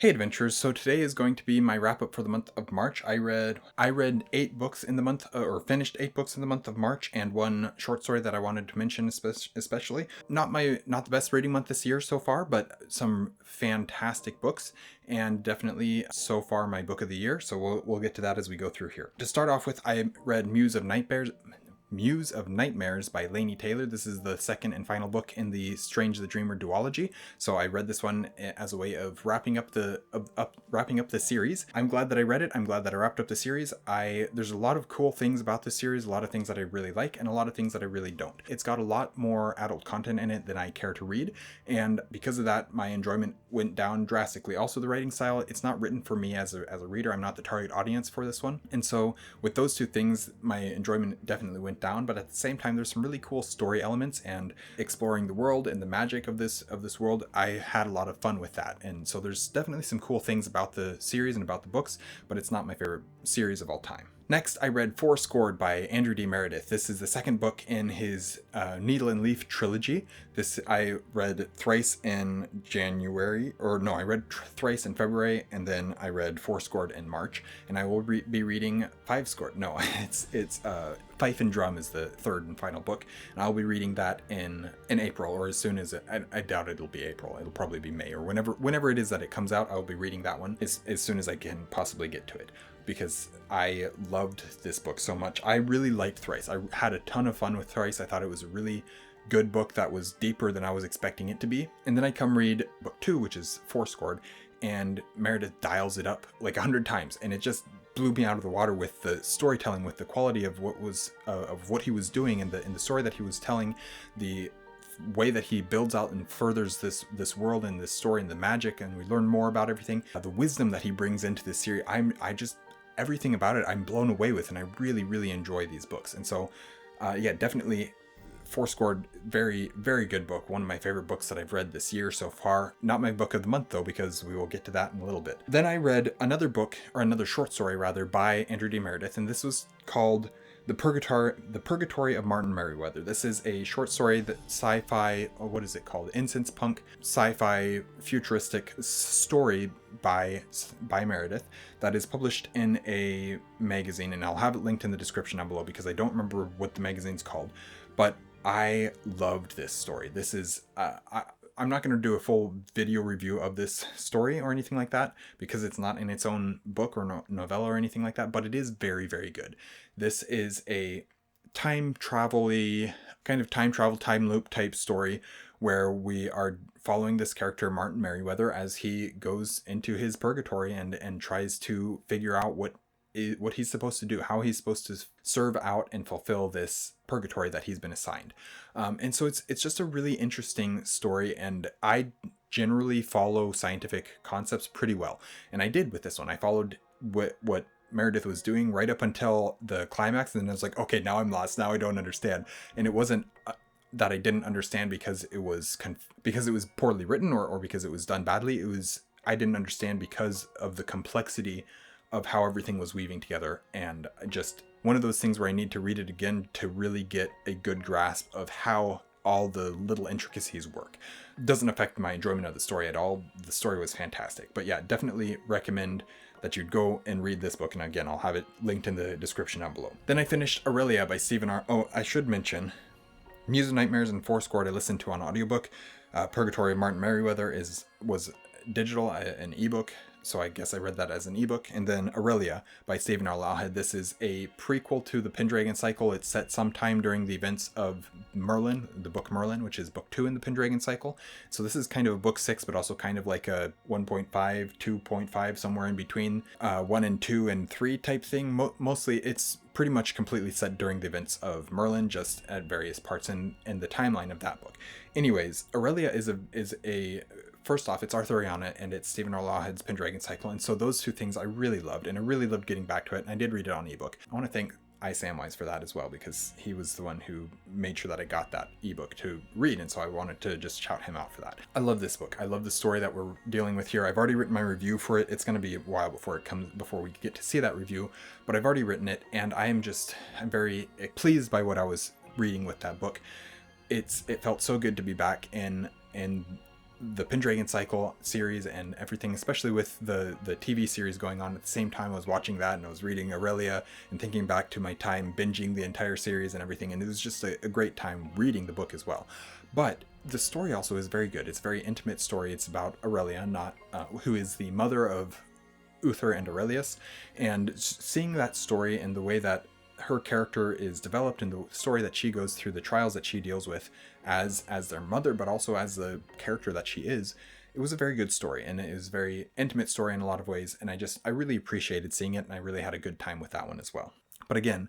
Hey adventurers, so today is going to be my wrap up for the month of March. I read 8 books in the month or finished 8 books in the month of March, and one short story that I wanted to mention especially. Not the best reading month this year so far, but some fantastic books, and definitely so far my book of the year. So we'll get to that as we go through here. To start off with, I read Muse of Nightmares by Laini Taylor. This is the second and final book in the Strange the Dreamer duology. So I read this one as a way of wrapping up the series. I'm glad that I read it. I'm glad that I wrapped up the series. There's a lot of cool things about this series, a lot of things that I really like, and a lot of things that I really don't. It's got a lot more adult content in it than I care to read, and because of that, my enjoyment went down drastically. Also, the writing style, it's not written for me as a reader. I'm not the target audience for this one, and so with those two things, my enjoyment definitely went down. But at the same time, there's some really cool story elements, and exploring the world and the magic of this world, I had a lot of fun with that. And so there's definitely some cool things about the series and about the books, but it's not my favorite series of all time. Next, I read Fourscored by Andrew D. Meredith. This is the second book in his Needle and Leaf trilogy. This I read thrice in January, or no, I read thrice in February, and then I read Fourscored in March, and I will be reading Fivescored. No, it's Fife and Drum is the third and final book, and I'll be reading that in April, or as soon as I doubt it'll be April. It'll probably be May, or whenever it is that it comes out. I'll be reading that one as soon as I can possibly get to it, because I loved this book so much. I really liked Thrice. I had a ton of fun with Thrice. I thought it was a really good book that was deeper than I was expecting it to be. And then I come read book 2, which is Fourscored, and Meredith dials it up like 100 times, and it just blew me out of the water with the storytelling, with the quality of what he was doing, and in the story that he was telling, the way that he builds out and furthers this world and this story and the magic, and we learn more about everything. The wisdom that he brings into this series, everything about it I'm blown away with, and I really, really enjoy these books. And so, definitely Fourscored, very, very good book. One of my favorite books that I've read this year so far. Not my book of the month though, because we will get to that in a little bit. Then I read another short story rather, by Andrew D. Meredith, and this was called The Purgatory of Martin Merriweather. This is a short story that sci-fi, what is it called? Incense punk sci-fi futuristic story by Meredith that is published in a magazine, and I'll have it linked in the description down below because I don't remember what the magazine's called, but I loved this story. This is, I'm not going to do a full video review of this story or anything like that, because it's not in its own book or novella or anything like that, but it is very, very good. This is a time travel, time loop type story where we are following this character, Martin Merriweather, as he goes into his purgatory and tries to figure out what he's supposed to do, how he's supposed to serve out and fulfill this purgatory that he's been assigned. And so it's just a really interesting story, and I generally follow scientific concepts pretty well, and I did with this one. I followed what Meredith was doing right up until the climax, and then I was like, okay, now I'm lost, now I don't understand. And it wasn't that I didn't understand because it was poorly written or because it was done badly. I didn't understand because of the complexity of how everything was weaving together, and just one of those things where I need to read it again to really get a good grasp of how all the little intricacies work. It doesn't affect my enjoyment of the story at all. The story was fantastic, but yeah, definitely recommend that you'd go and read this book, and again, I'll have it linked in the description down below. Then I finished Aurelia by Stephen R. Oh, I should mention, Muse of Nightmares and Fourscored I listened to on audiobook. Purgatory of Martin Merriweather was digital, an ebook, so I guess I read that as an ebook. And then Aurelia by Stephen R. Lawhead. This is a prequel to the Pendragon cycle. It's set sometime during the events of Merlin, the book Merlin, which is book 2 in the Pendragon cycle. So this is kind of a book 6, but also kind of like a 1.5, 2.5, somewhere in between 1 and 2 and 3 type thing. Mostly it's pretty much completely set during the events of Merlin, just at various parts in the timeline of that book. Anyways, Aurelia is a first off, it's Arthuriana, and it's Stephen R. Lawhead's Pendragon cycle, and so those two things I really loved, and I really loved getting back to it, and I did read it on ebook. I want to thank Samwise for that as well, because he was the one who made sure that I got that ebook to read, and so I wanted to just shout him out for that. I love this book. I love the story that we're dealing with here. I've already written my review for it. It's going to be a while before we get to see that review, but I've already written it, and I'm very pleased by what I was reading with that book. It felt so good to be back in the Pendragon Cycle series and everything, especially with the TV series going on at the same time. I was watching that and I was reading Aurelia and thinking back to my time binging the entire series and everything, and it was just a great time reading the book as well. But the story also is very good. It's a very intimate story. It's about Aurelia, not who is the mother of Uther and Aurelius, and seeing that story and the way that her character is developed and the story that she goes through, the trials that she deals with as their mother, but also as the character that she is, it was a very good story, and it was a very intimate story in a lot of ways, and I really appreciated seeing it, and I really had a good time with that one as well. But again,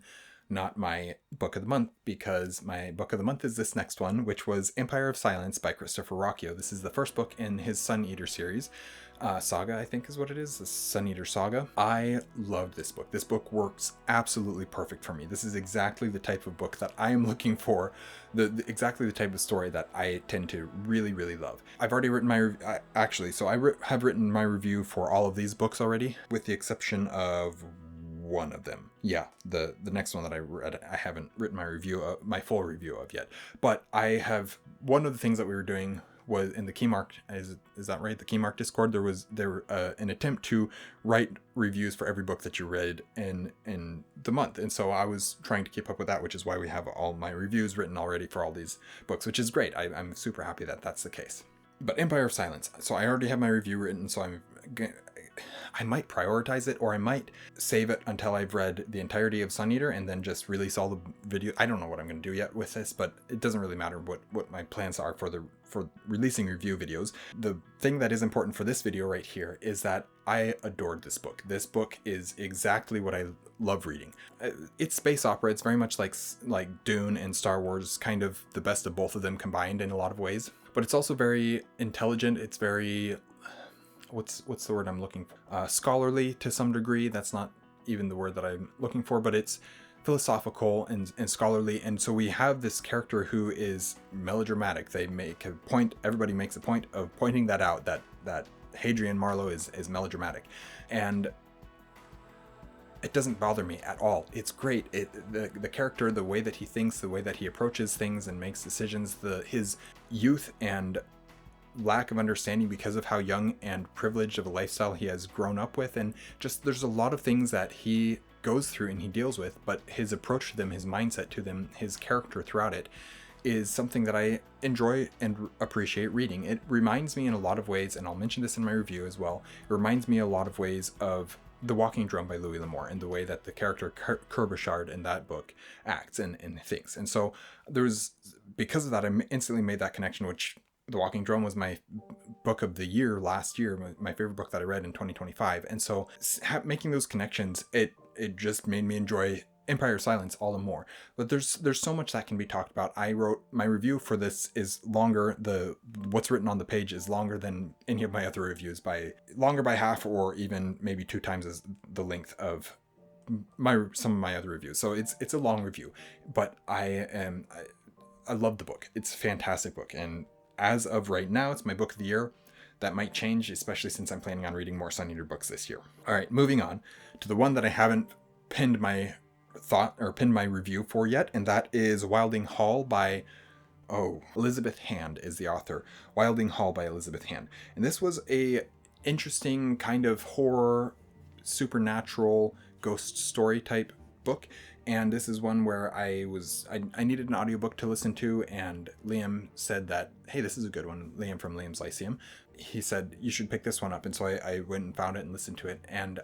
not my book of the month, because my book of the month is this next one, which was Empire of Silence by Christopher Rocchio. This is the first book in his Sun Eater series. Saga, I think is what it is, the Sun Eater saga. I loved this book. This book works absolutely perfect for me. This is exactly the type of book that I am looking for, exactly the type of story that I tend to really, really love. I've already written my, have written my review for all of these books already, with the exception of one of them. Yeah, the next one that I read, I haven't written my full review of yet. But I have, one of the things that we were doing was in the Keymark, is that right? The Keymark Discord, there was an attempt to write reviews for every book that you read in the month, and so I was trying to keep up with that, which is why we have all my reviews written already for all these books, which is great. I'm super happy that that's the case. But Empire of Silence, so I already have my review written, so I might prioritize it, or I might save it until I've read the entirety of Sun Eater and then just release all the video. I don't know what I'm going to do yet with this, but it doesn't really matter what my plans are for releasing review videos. The thing that is important for this video right here is that I adored this book. This book is exactly what I love reading. It's space opera. It's very much like Dune and Star Wars, kind of the best of both of them combined in a lot of ways. But it's also very intelligent. It's very, what's the word I'm looking for? Scholarly to some degree. That's not even the word that I'm looking for, but it's philosophical and scholarly. And so we have this character who is melodramatic. They make a point, everybody makes a point of pointing that out, that Hadrian Marlowe is melodramatic. And it doesn't bother me at all. It's great. The character, the way that he thinks, the way that he approaches things and makes decisions, his youth and lack of understanding because of how young and privileged of a lifestyle he has grown up with, and just there's a lot of things that he goes through and he deals with, but his approach to them, his mindset to them, his character throughout it is something that I enjoy and appreciate reading. It reminds me in a lot of ways, and I'll mention this in my review as well, it reminds me a lot of ways of The Walking Drum by Louis L'Amour, and the way that the character Kerbichard in that book acts and thinks. And so because of that, I instantly made that connection, which The Walking Drum was my book of the year last year, my favorite book that I read in 2025. And so making those connections, it just made me enjoy Empire of Silence all the more. But there's so much that can be talked about. I wrote my review for this is longer. What's written on the page is longer than any of my other reviews, longer by half, or even maybe 2 times as the length of some of my other reviews. So it's a long review, but I love the book. It's a fantastic book, and as of right now, it's my book of the year. That might change, especially since I'm planning on reading more Sun Eater books this year. All right, moving on to the one that I haven't pinned my review for yet, and that is Wilding Hall by Elizabeth Hand is the author. Wilding Hall by Elizabeth Hand. And this was a interesting kind of horror, supernatural, ghost story type book. And this is one where I needed an audiobook to listen to, and Liam said that, hey, this is a good one. Liam from Liam's Lyceum. He said, you should pick this one up. And so I went and found it and listened to it. And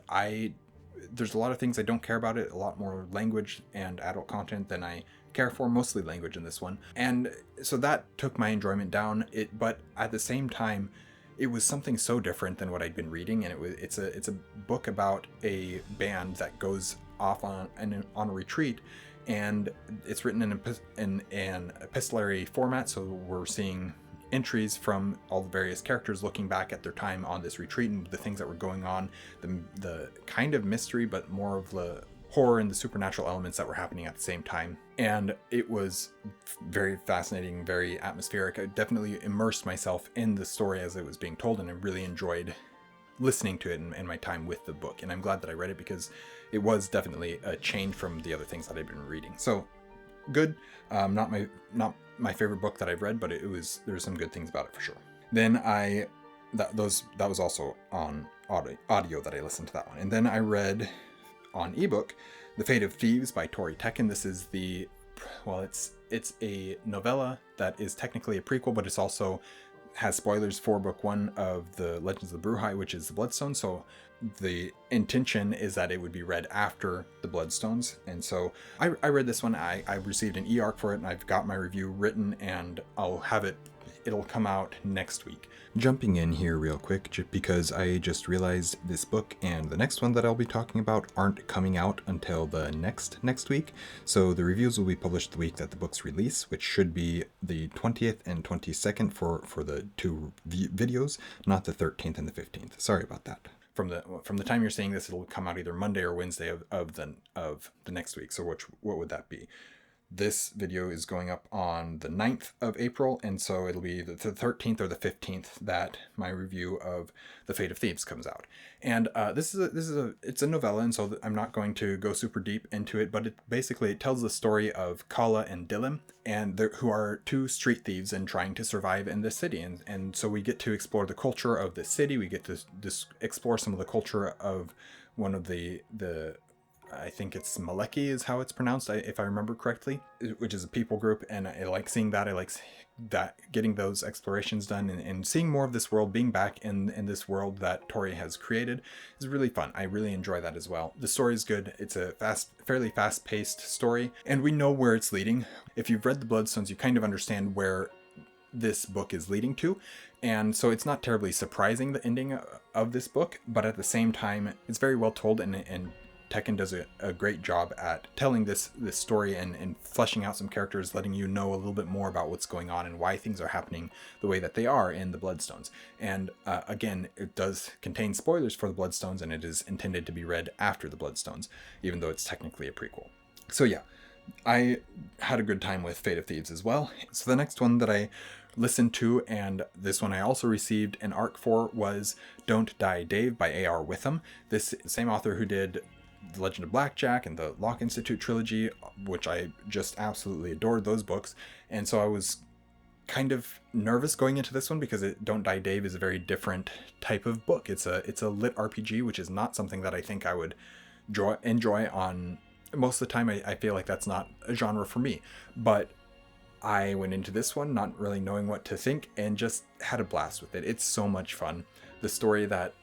there's a lot of things I don't care about it, a lot more language and adult content than I care for, mostly language in this one. And so that took my enjoyment down. But at the same time, it was something so different than what I'd been reading. And it's a book about a band that goes off on a retreat, and it's written in an epistolary format, so we're seeing entries from all the various characters looking back at their time on this retreat and the things that were going on, the kind of mystery, but more of the horror and the supernatural elements that were happening at the same time. And it was very fascinating, very atmospheric. I definitely immersed myself in the story as it was being told, and I really enjoyed listening to it in my time with the book. And I'm glad that I read it, because it was definitely a change from the other things that I've been reading. So good. Not my favorite book that I've read, but there's some good things about it for sure. Then that was also on audio that I listened to that one. And then I read on ebook The Fate of Thieves by Tori Tekken. This is it's a novella that is technically a prequel, but it's also has spoilers for book 1 of the Legends of the Bruhai, which is the Bloodstone. So the intention is that it would be read after the Bloodstones. And so I read this one. I received an e-arc for it, and I've got my review written, and it'll come out next week. Jumping in here real quick, just because I just realized this book and the next one that I'll be talking about aren't coming out until the next week. So the reviews will be published the week that the books release, which should be the 20th and 22nd for the 2 videos, not the 13th and the 15th. Sorry about that. From the time you're seeing this, it'll come out either Monday or Wednesday of the next week. So what would that be? This video is going up on the 9th of April, and so it'll be the 13th or the 15th that my review of The Fate of Thieves comes out. And it's a novella, and so I'm not going to go super deep into it, but it tells the story of Kala and Dilim, who are 2 street thieves and trying to survive in this city. And so we get to explore the culture of the city. We get to explore some of the culture of one of the I think it's Maleki is how it's pronounced, if I remember correctly, which is a people group, and I like seeing that. I like that, getting those explorations done, and seeing more of this world, being back in this world that Tori has created is really fun. I really enjoy that as well. The story is good. It's a fairly fast-paced story, and we know where it's leading. If you've read the Bloodstones, you kind of understand where this book is leading to, and so it's not terribly surprising, the ending of this book, but at the same time, it's very well told, and Tekken does a great job at telling this story and fleshing out some characters, letting you know a little bit more about what's going on and why things are happening the way that they are in the Bloodstones. And again, it does contain spoilers for the Bloodstones, and it is intended to be read after the Bloodstones, even though it's technically a prequel. So yeah, I had a good time with Fate of Thieves as well. So the next one that I listened to, and this one I also received an arc for, was Don't Die Dave by A.R. Witham. This same author who did The Legend of Blackjack and the Locke Institute trilogy, which I just absolutely adored those books. And so I was kind of nervous going into this one because Don't Die Dave is a very different type of book. It's a lit RPG, which is not something that I think I would enjoy on most of the time. I feel like that's not a genre for me. But I went into this one not really knowing what to think and just had a blast with it. It's so much fun. The story that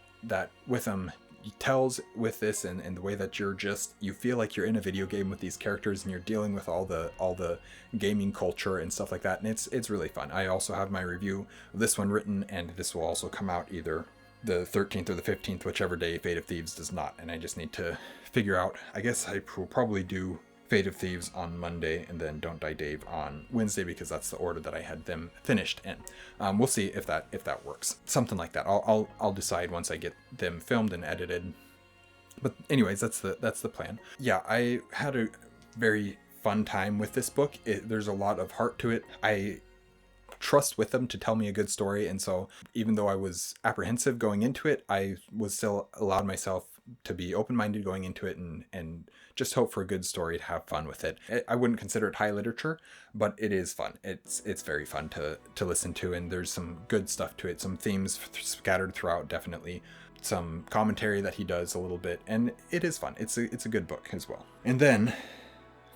Witham tells with this, and the way that you feel like you're in a video game with these characters, and you're dealing with all the gaming culture and stuff like that, and it's really fun. I also have my review of this one written, and this will also come out either the 13th or the 15th, whichever day Fate of Thieves does not, and I just need to figure out. I guess I will probably do Fate of Thieves on Monday and then Don't Die Dave on Wednesday, because that's the order that I had them finished in. We'll see if that works. Something like that. I'll decide once I get them filmed and edited. But anyways, that's the plan. Yeah, I had a very fun time with this book. There's a lot of heart to it. I trust with them to tell me a good story, and so even though I was apprehensive going into it, I was still allowed myself to be open-minded going into it, and just hope for a good story, to have fun with it. I wouldn't consider it high literature, but it is fun. It's very fun to listen to, and there's some good stuff to it. Some themes scattered throughout, definitely. Some commentary that he does a little bit, and it is fun. It's a good book as well. And then,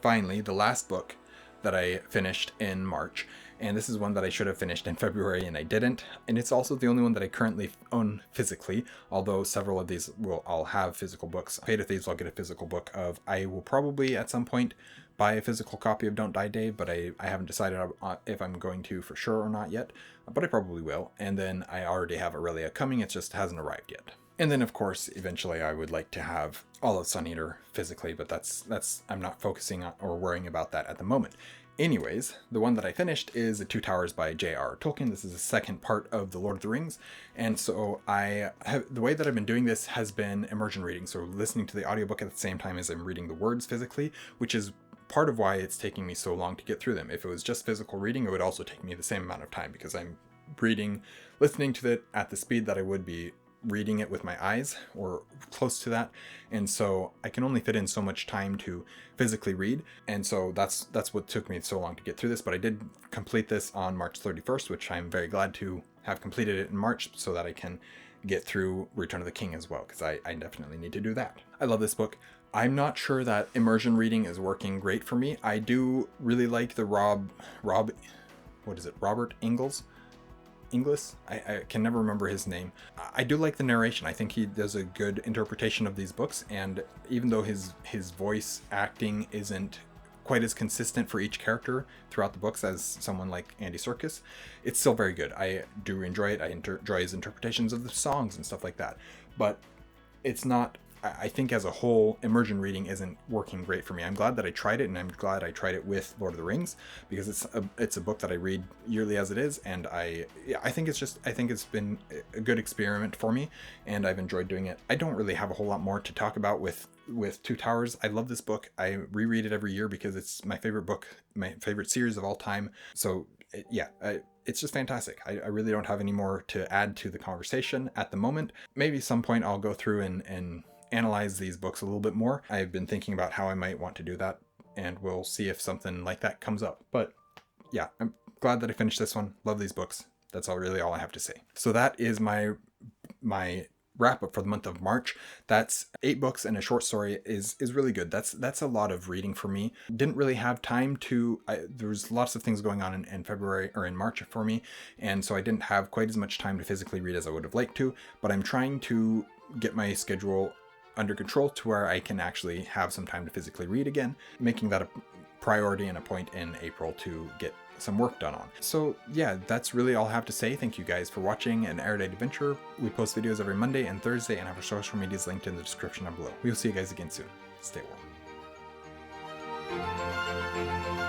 finally, the last book that I finished in March, and this is one that I should have finished in February and I didn't, and it's also the only one that I currently own physically, although several of these I'll have physical books. Fate of Thieves I'll get a physical book of. I will probably at some point buy a physical copy of Don't Die Dave, but I haven't decided if I'm going to for sure or not yet, but I probably will. And then I already have Aurelia coming, it just hasn't arrived yet. And then, of course, eventually I would like to have all of Sun Eater physically, but that's I'm not focusing on or worrying about that at the moment. Anyways, the one that I finished is The Two Towers by J.R.R. Tolkien. This is the second part of The Lord of the Rings, and so the way that I've been doing this has been immersion reading, so listening to the audiobook at the same time as I'm reading the words physically, which is part of why it's taking me so long to get through them. If it was just physical reading, it would also take me the same amount of time, because I'm listening to it at the speed that I would be reading it with my eyes, or close to that, and so I can only fit in so much time to physically read, and so that's what took me so long to get through this. But I did complete this on March 31st, which I'm very glad to have completed it in March so that I can get through Return of the King as well, because I definitely need to do that. I love this book. I'm not sure that immersion reading is working great for me. I do really like the Robert Inglis? I can never remember his name. I do like the narration. I think he does a good interpretation of these books, and even though his voice acting isn't quite as consistent for each character throughout the books as someone like Andy Serkis, it's still very good. I do enjoy it. I enjoy his interpretations of the songs and stuff like that. But it's not, I think as a whole, immersion reading isn't working great for me. I'm glad that I tried it, and I'm glad I tried it with Lord of the Rings, because it's a book that I read yearly as it is, and I think it's been a good experiment for me, and I've enjoyed doing it. I don't really have a whole lot more to talk about with Two Towers. I love this book. I reread it every year because it's my favorite book, my favorite series of all time. So yeah, it's just fantastic. I really don't have any more to add to the conversation at the moment. Maybe some point I'll go through and analyze these books a little bit more. I've been thinking about how I might want to do that, and we'll see if something like that comes up. But yeah, I'm glad that I finished this one. Love these books. That's really all I have to say. So that is my wrap up for the month of March. That's 8 books and a short story is really good. That's a lot of reading for me. Didn't really have time to, there was lots of things going on in February or in March for me, and so I didn't have quite as much time to physically read as I would have liked to, but I'm trying to get my schedule under control to where I can actually have some time to physically read again, making that a priority and a point in April to get some work done on. So yeah, that's really all I have to say. Thank you guys for watching an Erudite Adventure. We post videos every Monday and Thursday, and have our social medias linked in the description down below. We will see you guys again soon. Stay warm.